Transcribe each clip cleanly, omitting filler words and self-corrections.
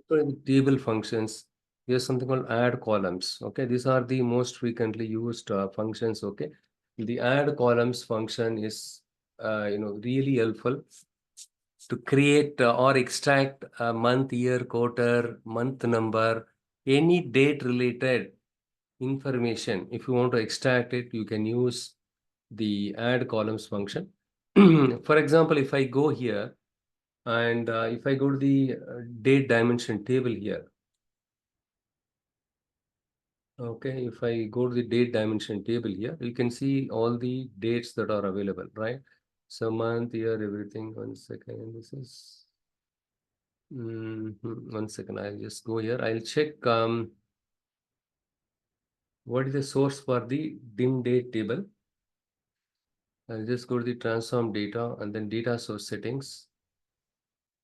For the table functions, there's something called add columns. Okay, these are the most frequently used functions. Okay, the add columns function is really helpful to create or extract a month, year, quarter, month number, any date related information. If you want to extract it, you can use the add columns function. For example, if I go here and if I go to the date dimension table here, okay, if I go to the date dimension table here, you can see all the dates that are available, right? So month, year, everything. One second, this is 1 second. I'll just go here. I'll check what is the source for the dim date table. I'll just go to the transform data and then data source settings.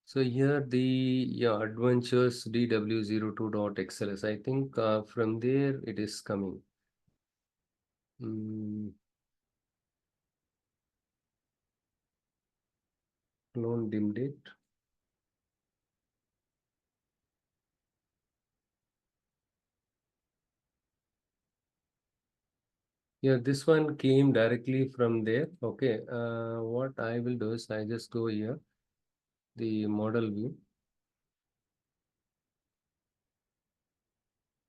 So here the adventures dw02.xls. I think from there it is coming. Clone dim date. Yeah, this one came directly from there. Okay, what I will do is I just go here, the model view.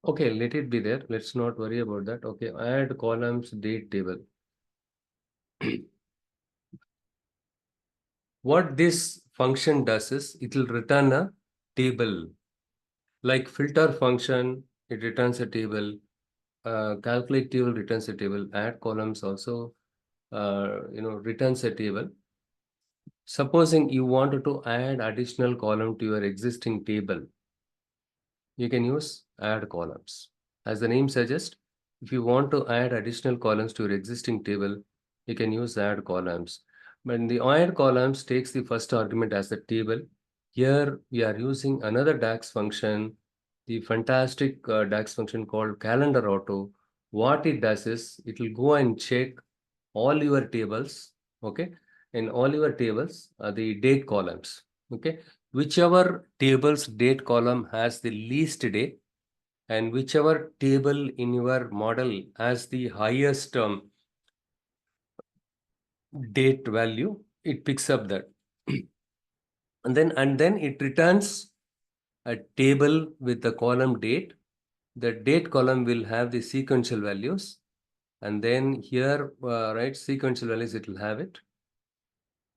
Okay, let it be there. Let's not worry about that. Okay, add columns date table. What this function does is it will return a table. Like filter function, it returns a table. Calculate table returns a table. Add columns also, returns a table. Supposing you wanted to add additional column to your existing table, you can use add columns. As the name suggests, if you want to add additional columns to your existing table, you can use add columns. But the add columns takes the first argument as the table. Here we are using another DAX function, the fantastic DAX function called calendar auto. What it does is it will go and check all your tables, okay? In all your tables, the date columns, okay? Whichever table's date column has the least date and whichever table in your model has the highest date value, it picks up that. and then it returns a table with the column date. The date column will have the sequential values. And then here, right, sequential values, it will have it.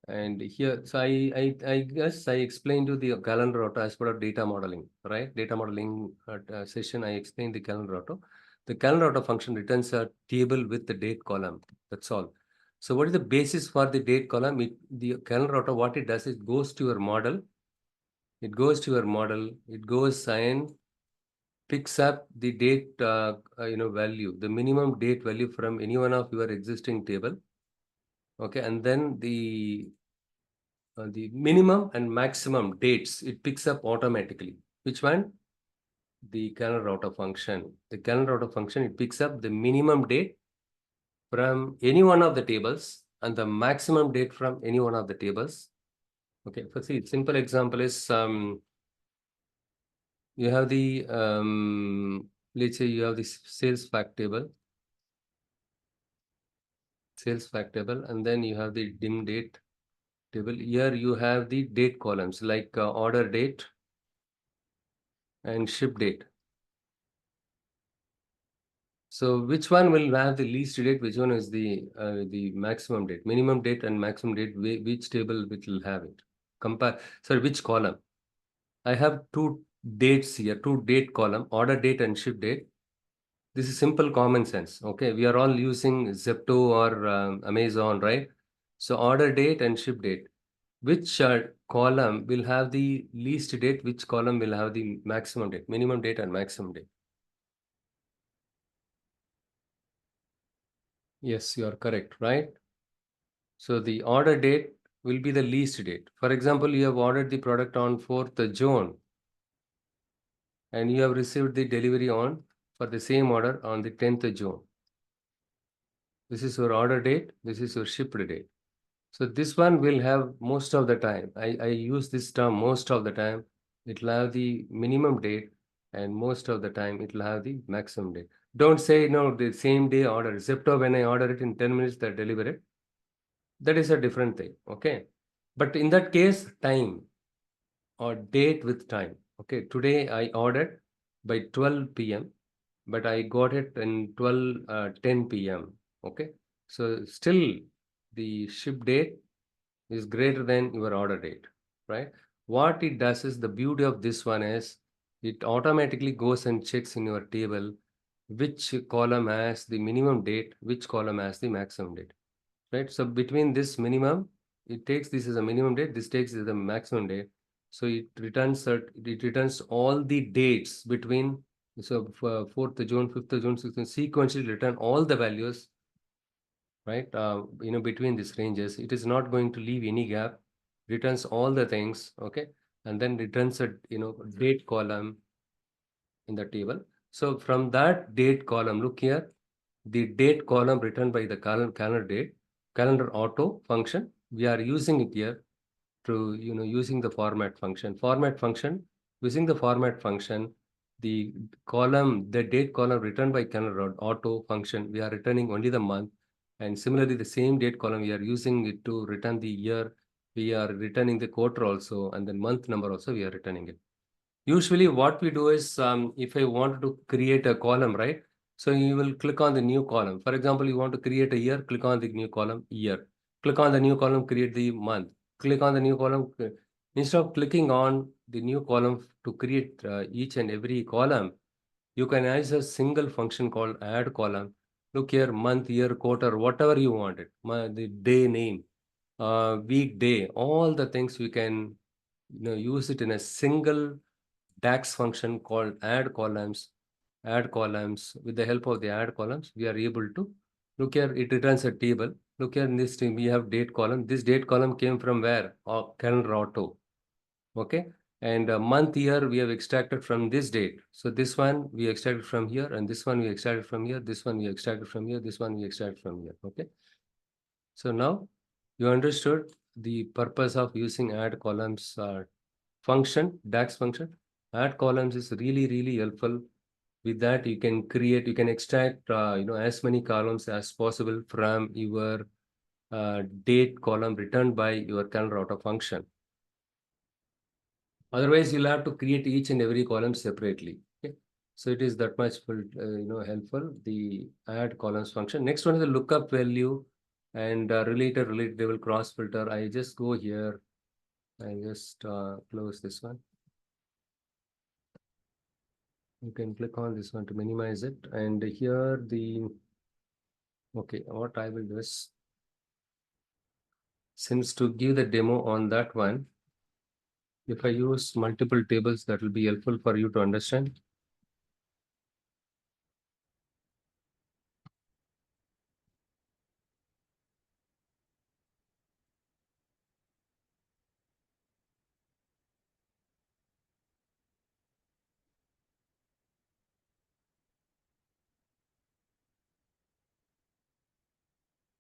And here, so I guess I explained you the calendar auto as part of data modeling, right? Data modeling session, I explained the calendar auto. The calendar auto function returns a table with the date column. That's all. So what is the basis for the date column? The calendar auto, what it does, it goes to your model. It goes to your model. It goes and picks up the date, value, the minimum date value from any one of your existing table. Okay, and then the minimum and maximum dates, it picks up automatically. Which one? The calendar router function. The calendar router function, it picks up the minimum date from any one of the tables and the maximum date from any one of the tables. Okay, for see, simple example is you have the let's say you have this sales fact table, and then you have the dim date table. Here you have the date columns like order date and ship date. So which one will have the least date? Which one is the maximum date? Minimum date and maximum date. Which table which will have it? Compare. Sorry, which column? I have two dates here. Two date column: order date and ship date. This is simple common sense. Okay, we are all using Zepto or Amazon, right? So order date and ship date. Which column will have the least date? Which column will have the maximum date? Minimum date and maximum date. Yes, you are correct, right? So the order date will be the least date. For example, you have ordered the product on 4th June and you have received the delivery on for the same order on the 10th June. This is your order date. This is your shipped date. So this one will have most of the time. I use this term most of the time. It will have the minimum date, and most of the time it will have the maximum date. Don't say no, the same day order. Zepto, when I order it in 10 minutes, they deliver it. That is a different thing. Okay. But in that case, time or date with time. Okay. Today I ordered by 12 p.m., but I got it in 10 p.m. Okay. So still the ship date is greater than your order date, right? What it does is, the beauty of this one is, it automatically goes and checks in your table which column has the minimum date, which column has the maximum date, right? So between this minimum, it takes this as a minimum date, this takes as a maximum date. So it returns all the dates between, so for 4th of June, 5th of June, 6th, sequentially return all the values, right? Between these ranges, it is not going to leave any gap, returns all the things, okay? And then returns a, date column in the table. So from that date column, look here, the date column written by the calendar date, calendar auto function, we are using it here to, using the using the format function, the the date column returned by calendar auto function, we are returning only the month. And similarly, the same date column, we are using it to return the year. We are returning the quarter also, and then month number also, we are returning it. Usually what we do is, if I want to create a column, right? So you will click on the new column. For example, you want to create a year, click on the new column, year. Click on the new column, create the month. Click on the new column. Instead of clicking on the new column to create each and every column, you can use a single function called add column. Look here, month, year, quarter, whatever you want it. The day name, weekday, all the things we can, use it in a single DAX function called add columns. Add columns. With the help of the add columns, we are able to, look here, it returns a table. Look here, in this thing, we have date column. This date column came from where? Calendar auto. Okay. And month, year, we have extracted from this date. So this one we extracted from here, and this one we extracted from here. This one we extracted from here. This one we extracted from here. Okay. So now you understood the purpose of using add columns function, DAX function. Add columns is really, really helpful. With that, you can extract, as many columns as possible from your date column returned by your calendar auto function. Otherwise, you'll have to create each and every column separately. Okay? So it is that much helpful, the add columns function. Next one is the lookup value and related table cross filter. I just go here. I just close this one. You can click on this one to minimize it. And here okay, what I will do is, since to give the demo on that one, if I use multiple tables, that will be helpful for you to understand.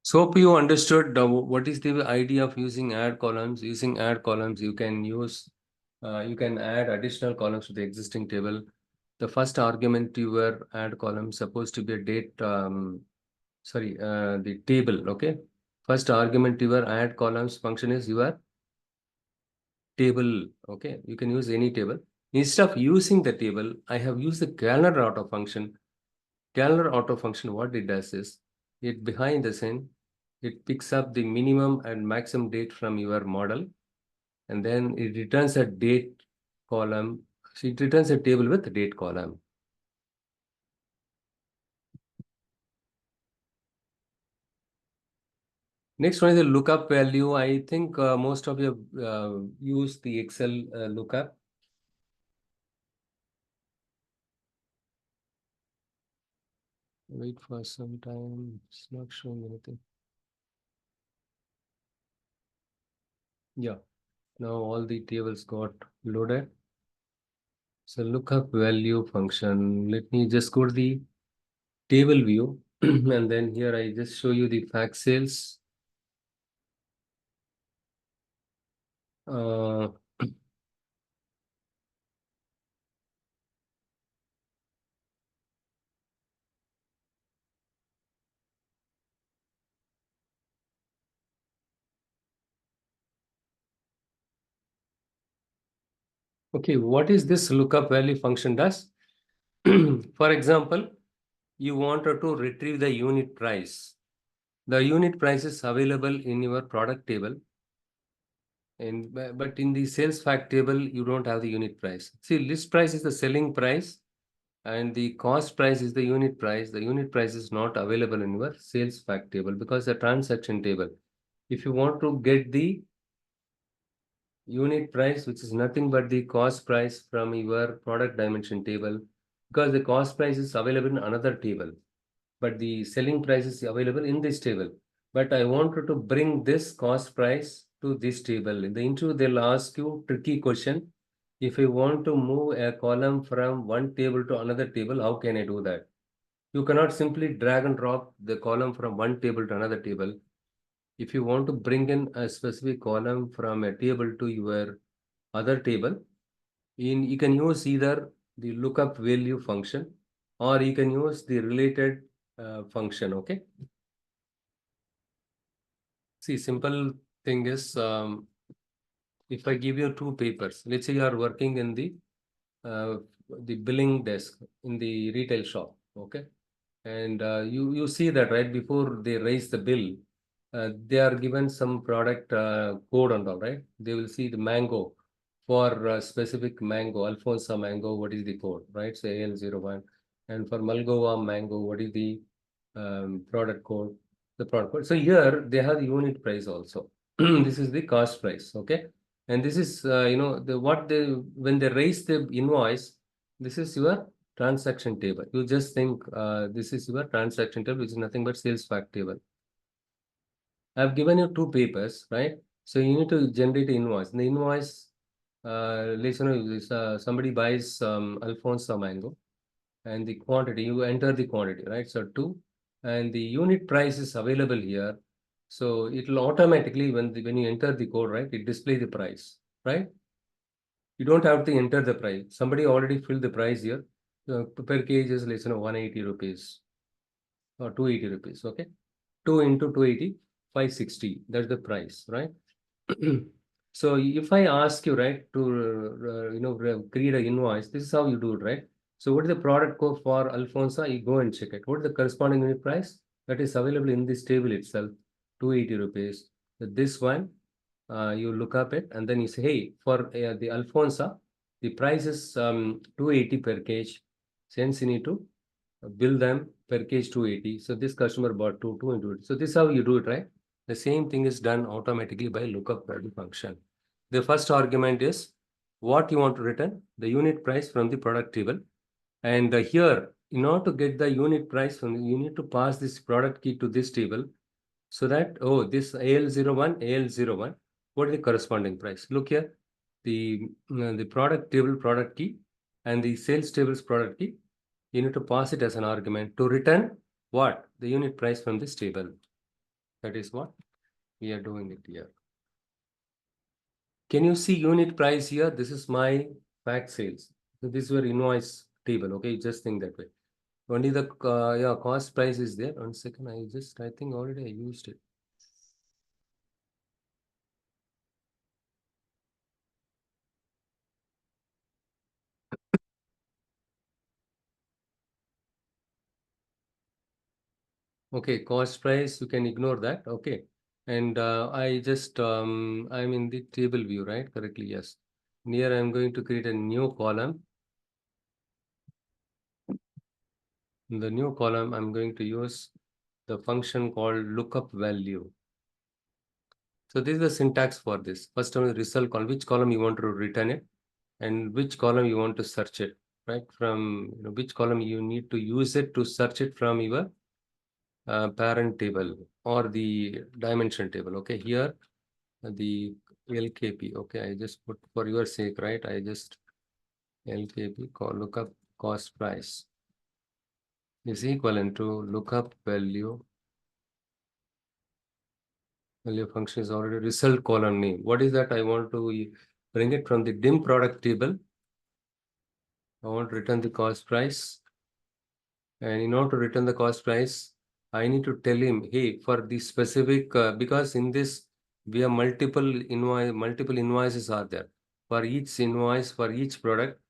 So hope you understood what is the idea of using add columns. Using add columns, you can you can add additional columns to the existing table. The first argument to your add column supposed to be a date, the table, okay? First argument to your add columns function is your table, okay? You can use any table. Instead of using the table, I have used the calendar auto function. Calendar auto function, what it does is, it behind the scene, it picks up the minimum and maximum date from your model, and then it returns a date column. So it returns a table with a date column. Next one is the lookup value. I think most of you use the Excel lookup. Wait for some time. It's not showing anything. Yeah. Now all the tables got loaded. So lookup value function. Let me just go to the table view. And then here I just show you the fact sales. Uh, Okay, what is this lookup value function does? For example, you wanted to retrieve the unit price. The unit price is available in your product table, and but in the sales fact table, you don't have the unit price. See, list price is the selling price, and the cost price is the unit price. The unit price is not available in your sales fact table because the transaction table. If you want to get the unit price, which is nothing but the cost price from your product dimension table, because the cost price is available in another table, but the selling price is available in this table. But I wanted to bring this cost price to this table. In the interview, they'll ask you tricky question. If I want to move a column from one table to another table, how can I do that? You cannot simply drag and drop the column from one table to another table. If you want to bring in a specific column from a table to your other table, you can use either the lookup value function or you can use the related function. Okay. See, simple thing is, if I give you two papers, let's say you are working in the billing desk in the retail shop. Okay. And you see that right before they raise the bill, they are given some product code and all, right? They will see the mango for specific mango, Alfonso mango, what is the code, right? So AL01. And for Malgova mango, what is the product code? The product code. So here they have the unit price also. This is the cost price, okay? And this is, when they raise the invoice, this is your transaction table. You just think this is your transaction table, which is nothing but sales fact table. I've given you two papers, right? So you need to generate an invoice. In the invoice, let's somebody buys Alfonso mango, and the quantity, you enter the quantity, right? So two, and the unit price is available here. So it will automatically, when you enter the code, right, it display the price, right? You don't have to enter the price. Somebody already filled the price here. Per kg is 180 rupees or 280 rupees. Okay. 2 into 280, 560. That's the price, right? So if I ask you, right, to create an invoice, this is how you do it, right? So what is the product code for Alfonso? You go and check it. What is the corresponding unit price that is available in this table itself? 280 rupees. So this one, you look up it and then you say, hey, for the Alfonso, the price is 280 per kg. Since you need to bill them per kg 280. So this customer bought two into it. So this is how you do it, right? The same thing is done automatically by lookup value function. The first argument is what you want to return, the unit price from the product table. And here, in order to get the unit price from you need to pass this product key to this table so that, oh, this AL01, what is the corresponding price? Look here, the product table product key and the sales table's product key. You need to pass it as an argument to return what? The unit price from this table. That is what we are doing it here. Can you see unit price here? This is my fact sales. So this is your invoice table. Okay, just think that way. Only the cost price is there. 1 second, I think already I used it. Okay, cost price, you can ignore that. Okay. And I'm in the table view, right? Correctly, yes. Here I'm going to create a new column. In the new column, I'm going to use the function called lookup value. So this is the syntax for this. First one is result column, which column you want to return it and which column you want to search it, right? From which column you need to use it to search it from your parent table or the dimension table. Okay, here the LKP. Okay, I just put for your sake, right? I just LKP call lookup cost price is equivalent to lookup value. Value function is already result column name. What is that? I want to bring it from the dim product table. I want to return the cost price. And in order to return the cost price, I need to tell him, hey, for the specific, because in this, we have multiple invoices are there. for each invoice, for each product,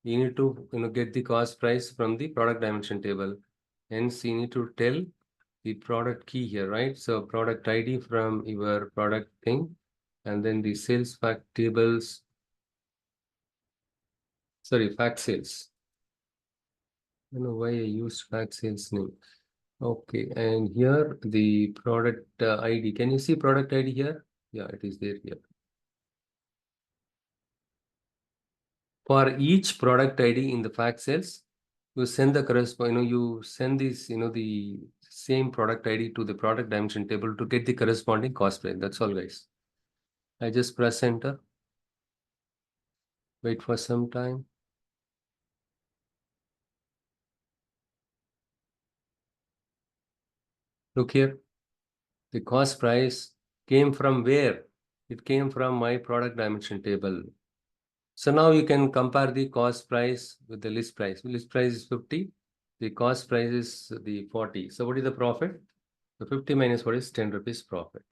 you need to get the cost price from the product dimension table. Hence, you need to tell the product key here, right? So product ID from your product thing, and then the sales fact tables, sorry, fact sales. I don't know why I used fact sales name. Okay, and here the product ID. Can you see product ID here? Yeah, it is there here. For each product ID in the fact sales, you send the corresponding, you send this, the same product ID to the product dimension table to get the corresponding cost price. That's all, guys. I just press enter. Wait for some time. Look here. The cost price came from where? It came from my product dimension table. So now you can compare the cost price with the list price. List price is 50. The cost price is the 40. So what is the profit? The 50 minus what is 10 rupees profit.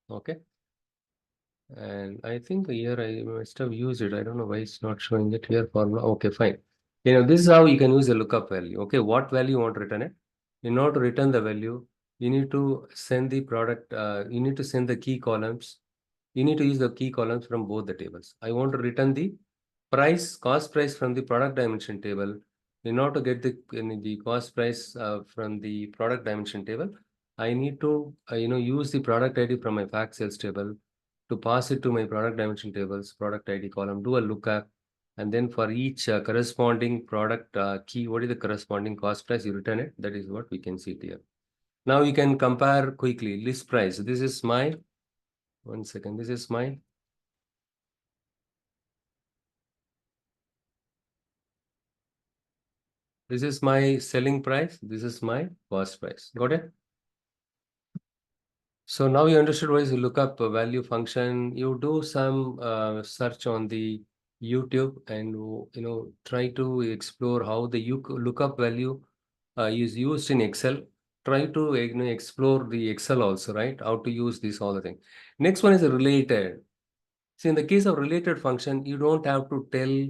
Okay. And I think here I must have used it. I don't know why it's not showing it here. Formula. Okay, fine. This is how you can use a lookup value. Okay, what value you want to return it? In order to return the value, you need to send the product, you need to send the key columns. You need to use the key columns from both the tables. I want to return the cost price from the product dimension table. In order to get the cost price from the product dimension table, I need to use the product ID from my fact sales table to pass it to my product dimension tables, product ID column, do a lookup, and then for each corresponding product key, what is the corresponding cost price, you return it. That is what we can see here. Now you can compare quickly list price. This is my, one second, this is my selling price. This is my cost price. Got it? So now you understood what is a lookup value function. You do some search on the YouTube and try to explore how the lookup value is used in Excel. Try to explore the Excel also, right? How to use this all the thing. Next one is related. See, in the case of related function, you don't have to tell,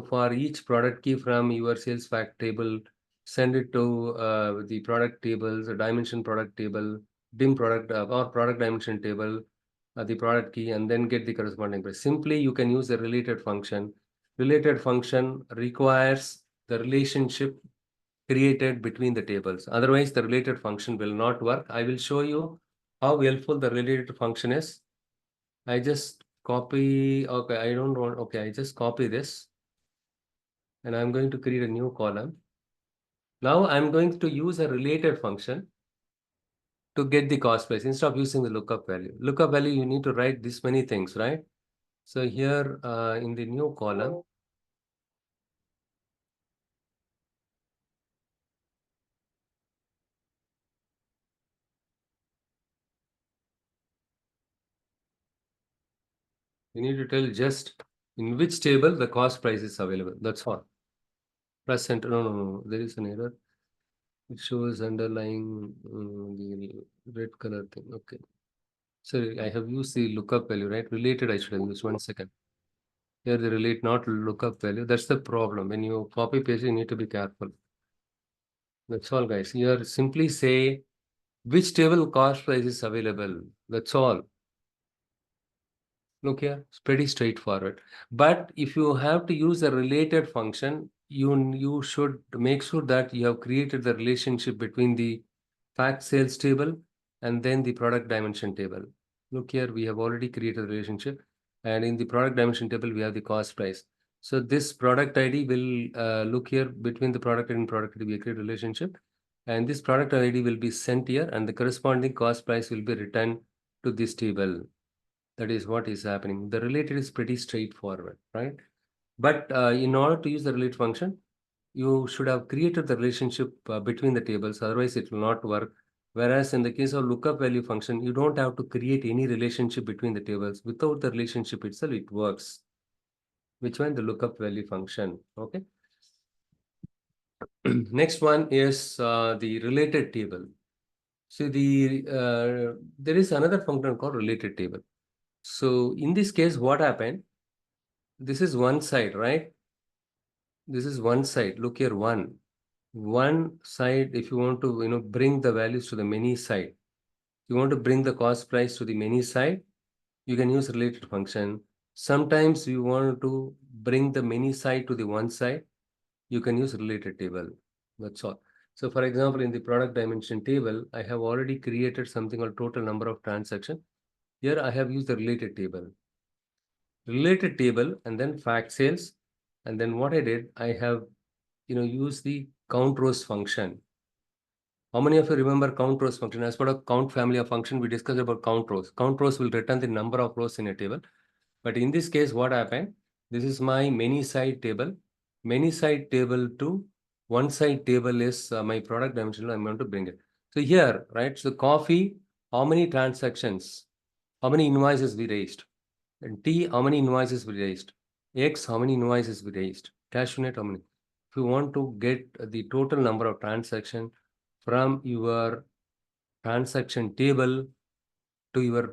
for each product key from your sales fact table, send it to the product tables, the dimension product table, dim product or product dimension table, the product key, and then get the corresponding price. Simply, you can use the related function. Related function requires the relationship created between the tables. Otherwise, the related function will not work. I will show you how helpful the related function is. I just copy, okay, I don't want, okay, I just copy this and I'm going to create a new column. Now I'm going to use a related function to get the cost price instead of using the lookup value. Lookup value, you need to write this many things, right? So here in the new column, you need to tell just in which table the cost price is available. That's all. Press enter. No, no, no, there is an error. It shows underlying the red color thing. Okay. So I have used the lookup value, right? Related, I should have used 1 second. Here they relate not lookup value. That's the problem. When you copy paste, you need to be careful. That's all, guys. Here simply say which table cost price is available. That's all. Look here, it's pretty straightforward. But if you have to use a related function, you should make sure that you have created the relationship between the fact sales table and then the product dimension table. Look here, we have already created a relationship, and in the product dimension table, we have the cost price. So this product ID will look here between the product and product ID, we create a relationship, and this product ID will be sent here, and the corresponding cost price will be returned to this table. That is what is happening. The related is pretty straightforward, right? But in order to use the relate function, you should have created the relationship between the tables. Otherwise, it will not work. Whereas in the case of lookup value function, you don't have to create any relationship between the tables. Without the relationship itself, it works. Which one? The lookup value function. Okay. Next one is the related table. So there is another function called related table. So in this case, what happened? this is one side, right? This is one side. Look here, one side. If you want to, bring the values to the many side, you want to bring the cost price to the many side, you can use related function. Sometimes you want to bring the many side to the one side, you can use related table. That's all. So for example, in the product dimension table, I have already created something called total number of transaction. Here I have used the related table. Related table and then fact sales. And then what I did, I have, used the count rows function. How many of you remember count rows function? As part of count family of function, we discussed about count rows. Count rows will return the number of rows in a table. But in this case, what happened? This is my many side table. Many side table to one side table is my product dimension. I'm going to bring it. So here, right? So coffee, how many transactions? How many invoices we raised? And T, how many invoices we raised? X, how many invoices we raised? Cash unit, how many? If you want to get the total number of transaction from your transaction table to your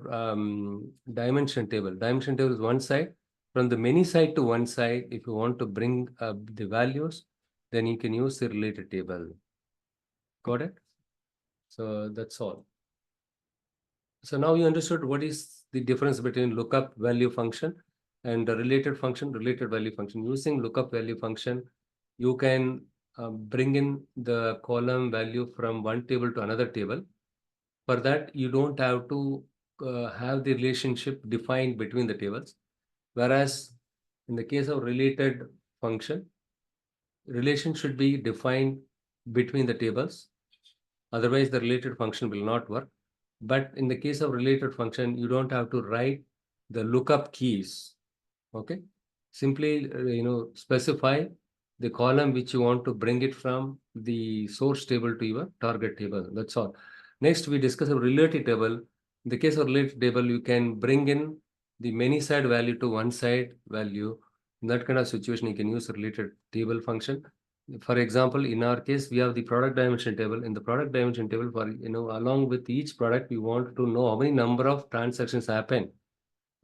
dimension table. Dimension table is one side. From the many side to one side, if you want to bring the values, then you can use the related table. Got it? So that's all. So now you understood what is the difference between lookup value function and the related function, related value function. Using lookup value function, you can bring in the column value from one table to another table. For that, you don't have to have the relationship defined between the tables. Whereas in the case of related function, relation should be defined between the tables. Otherwise, the related function will not work. But in the case of related function, you don't have to write the lookup keys. Okay. Simply, specify the column which you want to bring it from the source table to your target table. That's all. Next, we discuss a related table. In the case of related table, you can bring in the many side value to one side value. In that kind of situation, you can use related table function. For example, in our case, we have the product dimension table. In the product dimension table, for along with each product, we want to know how many number of transactions happen.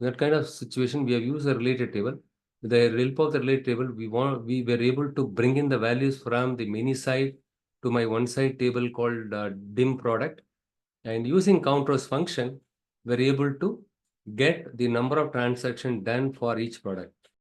In that kind of situation, we have used a related table. With the help of the related table, we were able to bring in the values from the many side to my one side table called dim product. And using count rows function, we're able to get the number of transactions done for each product.